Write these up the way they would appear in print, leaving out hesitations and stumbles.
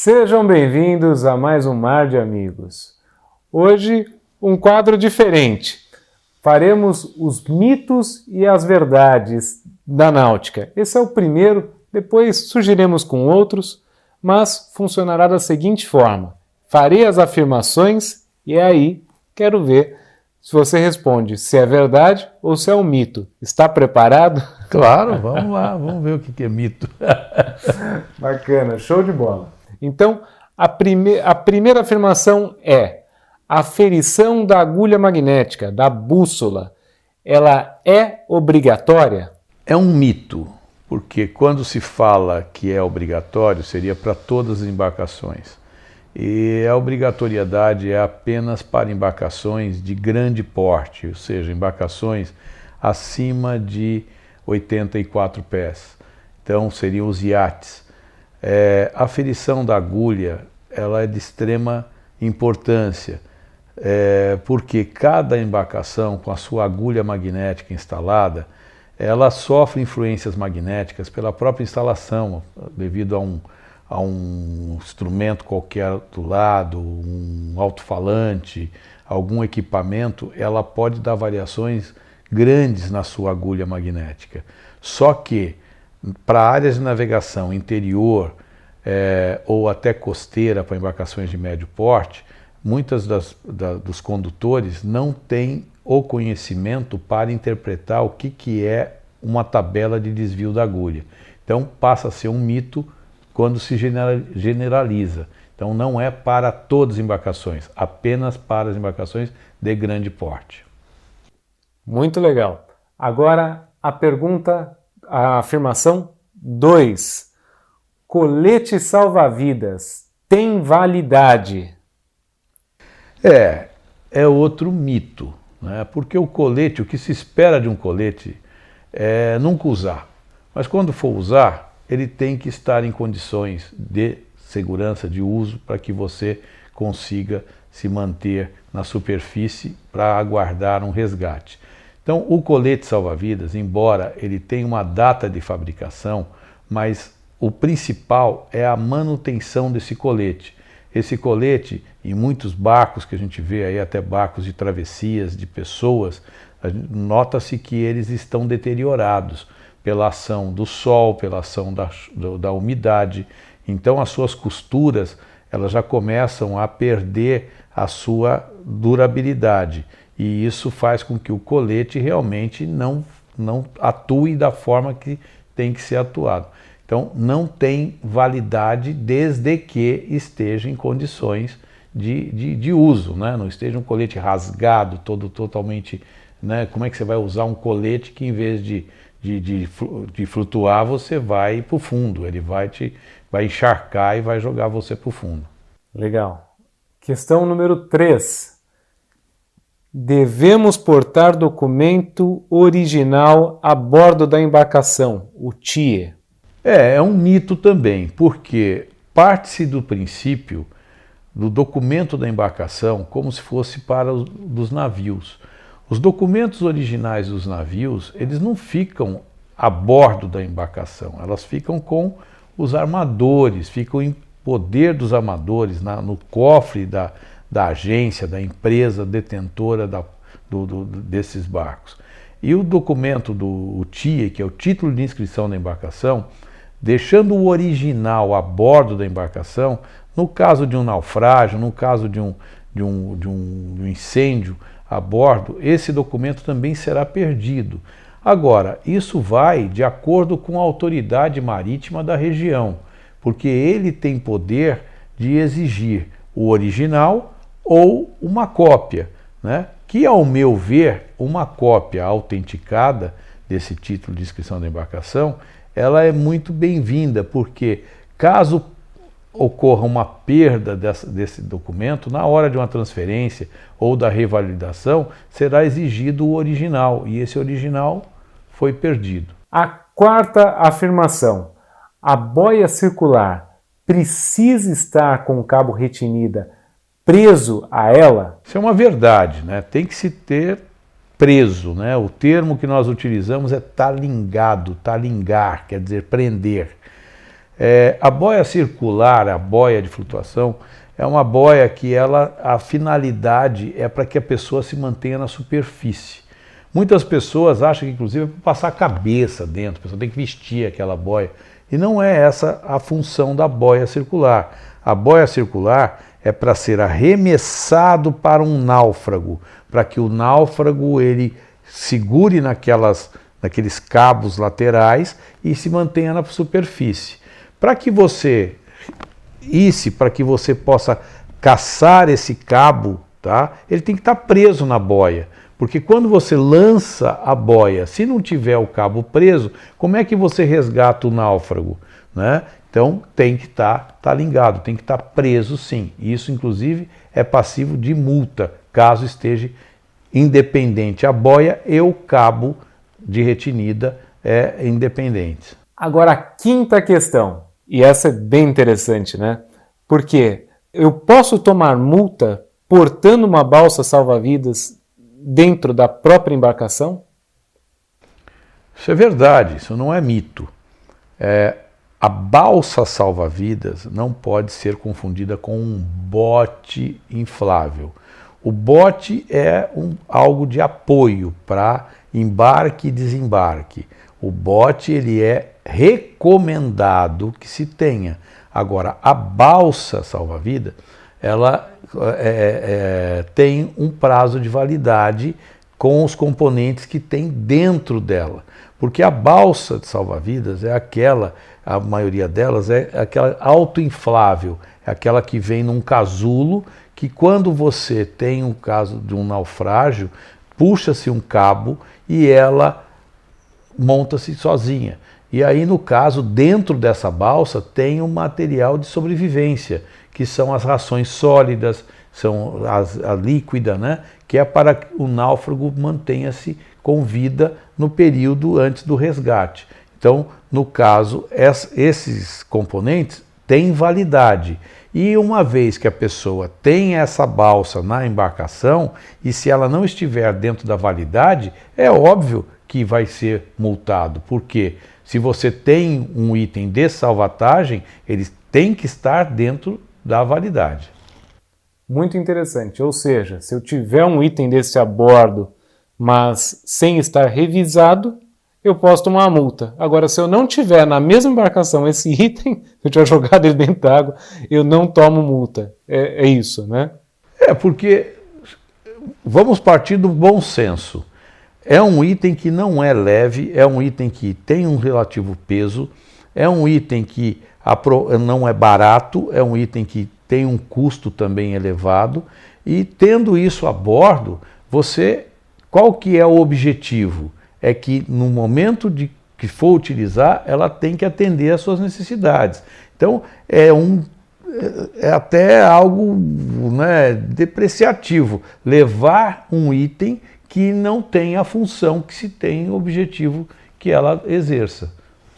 Sejam bem-vindos a mais um Mar de Amigos. Hoje, um quadro diferente. Faremos os mitos e as verdades da náutica. Esse é o primeiro, depois surgiremos com outros, mas funcionará da seguinte forma. Farei as afirmações e aí quero ver se você responde se é verdade ou se é um mito. Está preparado? Claro, vamos lá, vamos ver o que é mito. Bacana, show de bola. Então, a primeira afirmação é: a aferição da agulha magnética, da bússola, ela é obrigatória? É um mito, porque quando se fala que é obrigatório, seria para todas as embarcações. E a obrigatoriedade é apenas para embarcações de grande porte, ou seja, embarcações acima de 84 pés. Então, seriam os iates. A aferição da agulha ela é de extrema importância, porque cada embarcação com a sua agulha magnética instalada, ela sofre influências magnéticas pela própria instalação, devido a um instrumento qualquer do lado, um alto-falante, algum equipamento, ela pode dar variações grandes na sua agulha magnética. Só que para áreas de navegação interior ou até costeira para embarcações de médio porte, muitas dos condutores não têm o conhecimento para interpretar o que é uma tabela de desvio da agulha. Então passa a ser um mito quando se generaliza. Então não é para todas as embarcações, apenas para as embarcações de grande porte. Muito legal. Agora a afirmação 2. Colete salva-vidas tem validade? É outro mito, né? Porque o colete, o que se espera de um colete é nunca usar. Mas quando for usar, ele tem que estar em condições de segurança de uso para que você consiga se manter na superfície para aguardar um resgate. Então, o colete salva-vidas, embora ele tenha uma data de fabricação, mas o principal é a manutenção desse colete. Esse colete, em muitos barcos que a gente vê aí, até barcos de travessias de pessoas, nota-se que eles estão deteriorados pela ação do sol, pela ação da umidade. Então, as suas costuras elas já começam a perder a sua durabilidade. E isso faz com que o colete realmente não atue da forma que tem que ser atuado. Então, não tem validade desde que esteja em condições de uso, né? Não esteja um colete rasgado, totalmente... Né? Como é que você vai usar um colete que, em vez de flutuar, você vai para o fundo? Ele vai encharcar e vai jogar você para o fundo. Legal. Questão número 3. Devemos portar documento original a bordo da embarcação, o TIE. É um mito também, porque parte-se do princípio do documento da embarcação como se fosse para dos navios. Os documentos originais dos navios, eles não ficam a bordo da embarcação, elas ficam com os armadores, ficam em poder dos armadores, no cofre da agência, da empresa detentora desses barcos. E o documento do TIE, que é o título de inscrição da embarcação, deixando o original a bordo da embarcação, no caso de um naufrágio, no caso de um incêndio a bordo, esse documento também será perdido. Agora, isso vai de acordo com a autoridade marítima da região, porque ele tem poder de exigir o original ou uma cópia, né? Que, ao meu ver, uma cópia autenticada desse título de inscrição da embarcação, ela é muito bem-vinda, porque caso ocorra uma perda desse documento, na hora de uma transferência ou da revalidação, será exigido o original, e esse original foi perdido. A quarta afirmação: a boia circular precisa estar com o cabo retinida preso a ela? Isso é uma verdade, né? Tem que se ter preso, né? O termo que nós utilizamos é talingado, talingar, quer dizer prender. A boia circular, a boia de flutuação, é uma boia que a finalidade é para que a pessoa se mantenha na superfície. Muitas pessoas acham que, inclusive, é para passar a cabeça dentro, a pessoa tem que vestir aquela boia. E não é essa a função da boia circular. A boia circular é para ser arremessado para um náufrago, para que o náufrago ele segure naqueles cabos laterais e se mantenha na superfície. Para que você possa caçar esse cabo, tá? Ele tem que estar preso na boia. Porque quando você lança a boia, se não tiver o cabo preso, como é que você resgata o náufrago? Né? Então tem que estar ligado, tem que estar preso sim. Isso inclusive é passivo de multa, caso esteja independente a boia e o cabo de retinida independentes. Agora a quinta questão, e essa é bem interessante, né? Porque eu posso tomar multa portando uma balsa salva-vidas dentro da própria embarcação? Isso é verdade, isso não é mito. A balsa salva-vidas não pode ser confundida com um bote inflável. O bote é algo de apoio para embarque e desembarque. O bote ele é recomendado que se tenha. Agora, a balsa salva-vidas, ela tem um prazo de validade com os componentes que tem dentro dela. Porque a balsa de salva-vidas a maioria delas é aquela autoinflável, é aquela que vem num casulo, que quando você tem um caso de um naufrágio, puxa-se um cabo e ela monta-se sozinha. E aí, no caso, dentro dessa balsa tem um material de sobrevivência, que são as rações sólidas, são a líquida, né? Que é para que o náufrago mantenha-se com vida no período antes do resgate. Então, no caso, esses componentes têm validade. E uma vez que a pessoa tem essa balsa na embarcação, e se ela não estiver dentro da validade, é óbvio que vai ser multado. Por quê? Se você tem um item de salvatagem, ele tem que estar dentro da validade. Muito interessante. Ou seja, se eu tiver um item desse a bordo, mas sem estar revisado, eu posso tomar uma multa. Agora, se eu não tiver na mesma embarcação esse item, se eu tiver jogado ele dentro da água, eu não tomo multa. É isso, né? Porque vamos partir do bom senso. É um item que não é leve, é um item que tem um relativo peso, é um item que não é barato, é um item que tem um custo também elevado, e tendo isso a bordo, qual que é o objetivo? É que no momento que for utilizar, ela tem que atender às suas necessidades. Então, é até algo, né, depreciativo levar um item que não tem a função que se tem, o objetivo que ela exerça.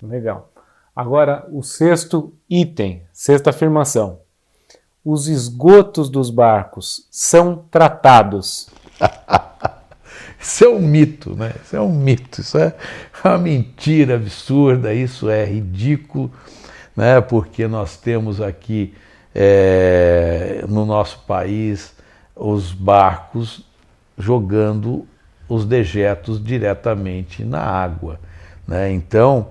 Legal. Agora, o sexto item, sexta afirmação. Os esgotos dos barcos são tratados. Isso é um mito, né? Isso é um mito, isso é uma mentira absurda, isso é ridículo, né? Porque nós temos aqui no nosso país os barcos jogando os dejetos diretamente na água, né? Então,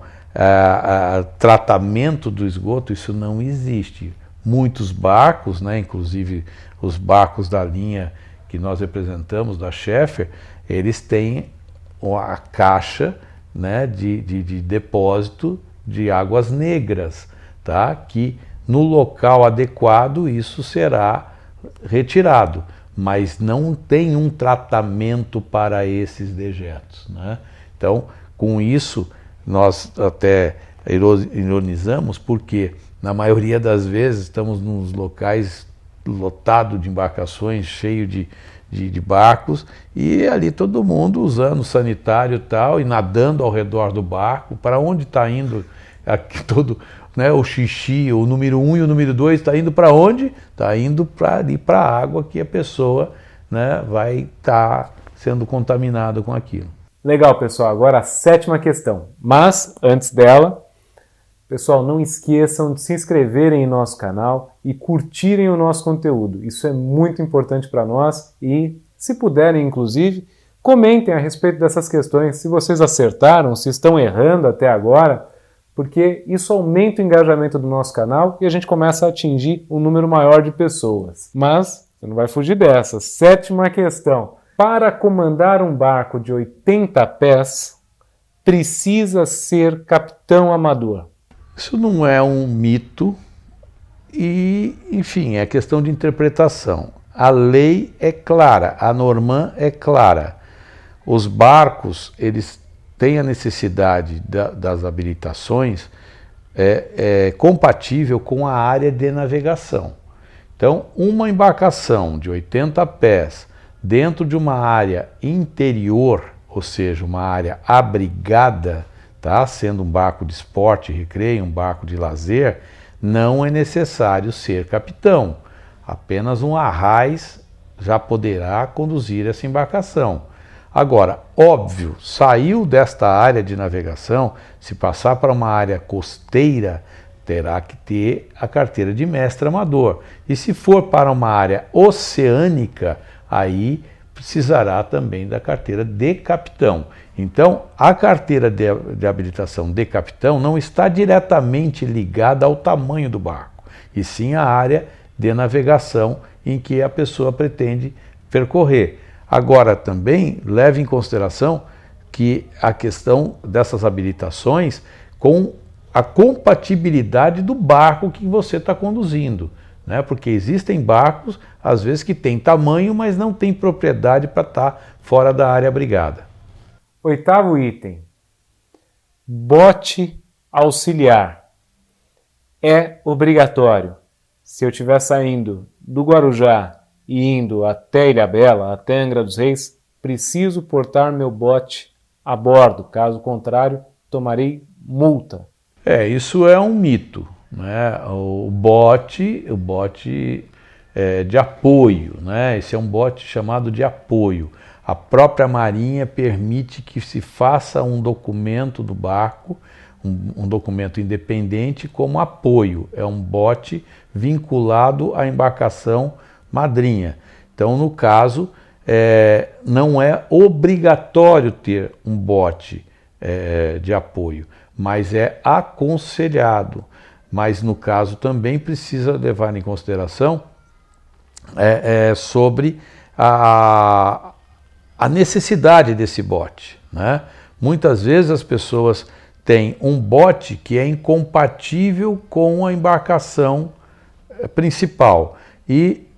tratamento do esgoto, isso não existe. Muitos barcos, né, inclusive os barcos da linha que nós representamos, da Schaeffer, eles têm a caixa, né, de depósito de águas negras, tá? Que no local adequado isso será retirado, mas não tem um tratamento para esses dejetos, né? Então, com isso, nós até ironizamos, porque na maioria das vezes estamos nos locais lotados de embarcações, cheio de barcos, e ali todo mundo usando sanitário e tal, e nadando ao redor do barco. Para onde está indo aqui todo, né, o xixi, o número 1 e o número 2, está indo para onde? Está indo para ali, para a água, que a pessoa, né, vai estar sendo contaminada com aquilo. Legal, pessoal. Agora a sétima questão. Mas, antes dela, Pessoal, não esqueçam de se inscreverem em nosso canal e curtirem o nosso conteúdo. Isso é muito importante para nós e, se puderem, inclusive, comentem a respeito dessas questões, se vocês acertaram, se estão errando até agora, porque isso aumenta o engajamento do nosso canal e a gente começa a atingir um número maior de pessoas. Mas você não vai fugir dessa. 7ª questão. Para comandar um barco de 80 pés, precisa ser capitão amador. Isso não é um mito e, enfim, é questão de interpretação. A lei é clara, a norma é clara. Os barcos, eles têm a necessidade das habilitações compatível com a área de navegação. Então, uma embarcação de 80 pés dentro de uma área interior, ou seja, uma área abrigada, tá? Sendo um barco de esporte e recreio, um barco de lazer, não é necessário ser capitão. Apenas um arraiz já poderá conduzir essa embarcação. Agora, óbvio, saiu desta área de navegação, se passar para uma área costeira, terá que ter a carteira de mestre amador. E se for para uma área oceânica, aí precisará também da carteira de capitão. Então, a carteira de habilitação de capitão não está diretamente ligada ao tamanho do barco, e sim à área de navegação em que a pessoa pretende percorrer. Agora, também leve em consideração que a questão dessas habilitações com a compatibilidade do barco que você está conduzindo, né? Porque existem barcos, às vezes, que têm tamanho, mas não têm propriedade para estar fora da área abrigada. 8º item. Bote auxiliar. É obrigatório. Se eu estiver saindo do Guarujá e indo até Ilhabela, até Angra dos Reis, preciso portar meu bote a bordo. Caso contrário, tomarei multa. Isso é um mito, né? O bote é de apoio, né? Esse é um bote chamado de apoio. A própria Marinha permite que se faça um documento do barco, um documento independente como apoio. É um bote vinculado à embarcação madrinha. Então, no caso, não é obrigatório ter um bote de apoio, mas é aconselhado. Mas, no caso, também precisa levar em consideração sobre a necessidade desse bote, né? Muitas vezes as pessoas têm um bote que é incompatível com a embarcação principal e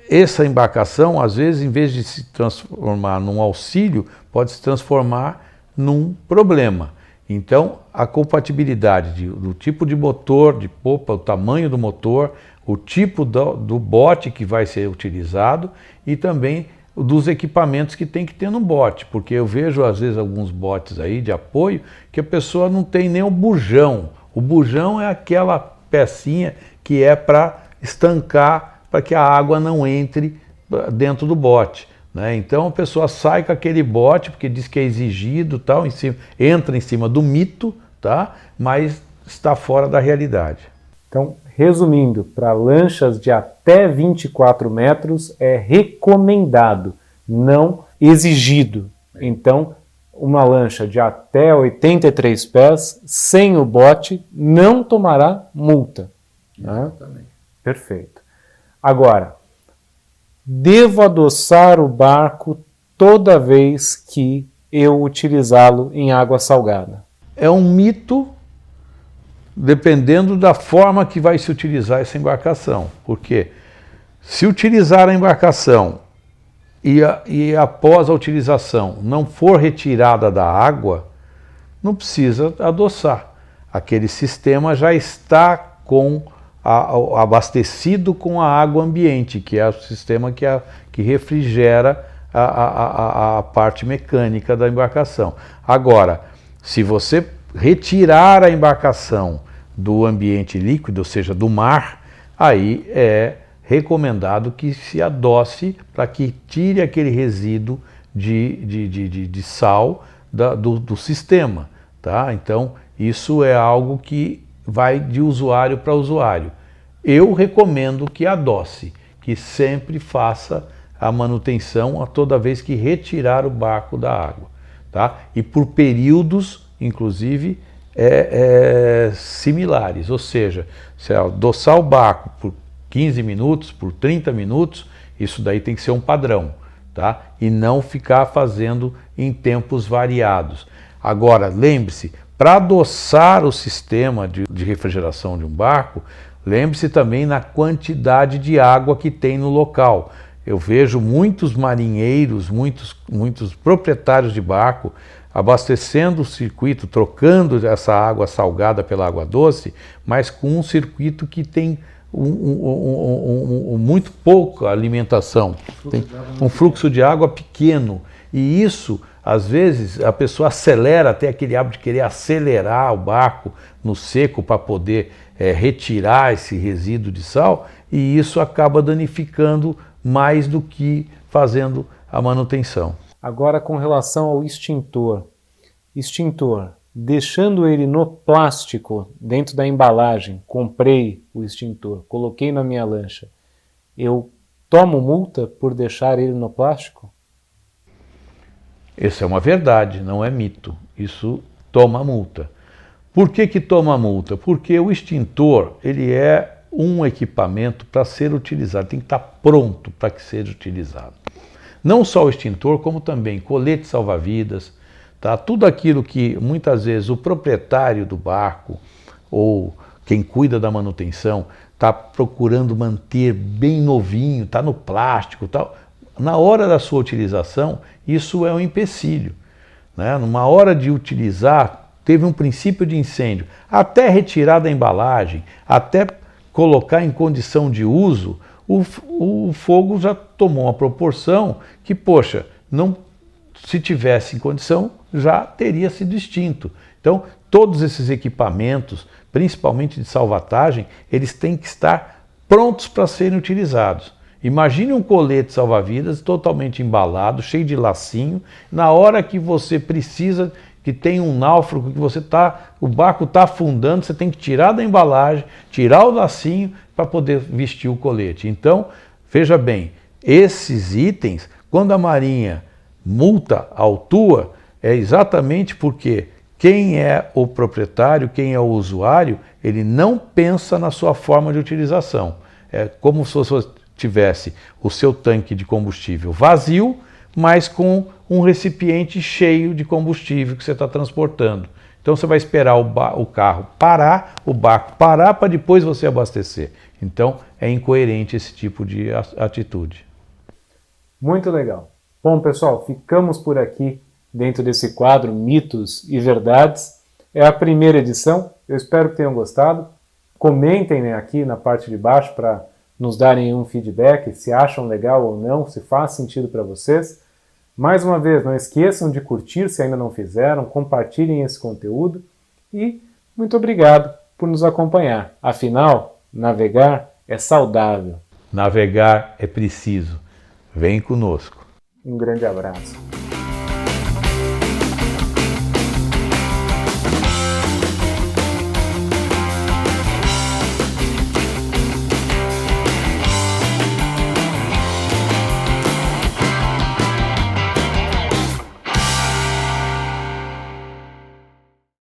essa embarcação, às vezes, em vez de se transformar num auxílio, pode se transformar num problema. Então, a compatibilidade do tipo de motor, de popa, o tamanho do motor, o tipo do bote que vai ser utilizado e também dos equipamentos que tem que ter no bote, porque eu vejo às vezes alguns botes aí de apoio que a pessoa não tem nem o bujão. O bujão é aquela pecinha que é para estancar, para que a água não entre dentro do bote, né? Então a pessoa sai com aquele bote porque diz que é exigido, tal, entra em cima do mito, tá? Mas está fora da realidade. Então, resumindo, para lanchas de até 24 metros é recomendado, não exigido. Então, uma lancha de até 83 pés, sem o bote, não tomará multa. Né? Perfeito. Agora, devo adoçar o barco toda vez que eu utilizá-lo em água salgada? É um mito, dependendo da forma que vai se utilizar essa embarcação. Porque se utilizar a embarcação e após a utilização não for retirada da água, não precisa adoçar. Aquele sistema já está abastecido com a água ambiente, que é o sistema que refrigera a parte mecânica da embarcação. Agora, se você retirar a embarcação do ambiente líquido, ou seja, do mar, aí é recomendado que se adoce para que tire aquele resíduo de sal do sistema, tá? Então, isso é algo que vai de usuário para usuário. Eu recomendo que adoce, que sempre faça a manutenção a toda vez que retirar o barco da água, tá? E por períodos, inclusive, similares, ou seja, se adoçar o barco por 15 minutos, por 30 minutos, isso daí tem que ser um padrão, tá? E não ficar fazendo em tempos variados. Agora, lembre-se, para adoçar o sistema de refrigeração de um barco, lembre-se também na quantidade de água que tem no local. Eu vejo muitos marinheiros, muitos proprietários de barco abastecendo o circuito, trocando essa água salgada pela água doce, mas com um circuito que tem muito pouca alimentação, tem um fluxo de água pequeno. E isso, às vezes, a pessoa acelera, até aquele hábito de querer acelerar o barco no seco para poder retirar esse resíduo de sal, e isso acaba danificando mais do que fazendo a manutenção. Agora, com relação ao extintor, deixando ele no plástico, dentro da embalagem, comprei o extintor, coloquei na minha lancha, eu tomo multa por deixar ele no plástico? Essa é uma verdade, não é mito. Isso toma multa. Por que que toma multa? Porque o extintor, ele é um equipamento para ser utilizado, tem que estar pronto para que seja utilizado. Não só o extintor, como também colete salva-vidas, tá? Tudo aquilo que muitas vezes o proprietário do barco ou quem cuida da manutenção está procurando manter bem novinho, está no plástico, tal. Na hora da sua utilização, isso é um empecilho, né? Numa hora de utilizar, teve um princípio de incêndio, até retirar da embalagem, até colocar em condição de uso, o fogo já tomou uma proporção que, poxa, não, se tivesse em condição, já teria sido extinto. Então, todos esses equipamentos, principalmente de salvatagem, eles têm que estar prontos para serem utilizados. Imagine um colete salva-vidas totalmente embalado, cheio de lacinho, na hora que você precisa, que tem um náufrago, que o barco está afundando, você tem que tirar da embalagem, tirar o lacinho para poder vestir o colete. Então, veja bem, esses itens, quando a Marinha multa, autua, é exatamente porque quem é o proprietário, quem é o usuário, ele não pensa na sua forma de utilização. É como se você tivesse o seu tanque de combustível vazio, mas com um recipiente cheio de combustível que você está transportando. Então você vai esperar o carro parar, o barco parar, para depois você abastecer. Então é incoerente esse tipo de atitude. Muito legal. Bom, pessoal, ficamos por aqui dentro desse quadro Mitos e Verdades. É a primeira edição, eu espero que tenham gostado. Comentem, né, aqui na parte de baixo para nos darem um feedback, se acham legal ou não, se faz sentido para vocês. Mais uma vez, não esqueçam de curtir se ainda não fizeram, compartilhem esse conteúdo e muito obrigado por nos acompanhar. Afinal, navegar é saudável. Navegar é preciso. Vem conosco. Um grande abraço.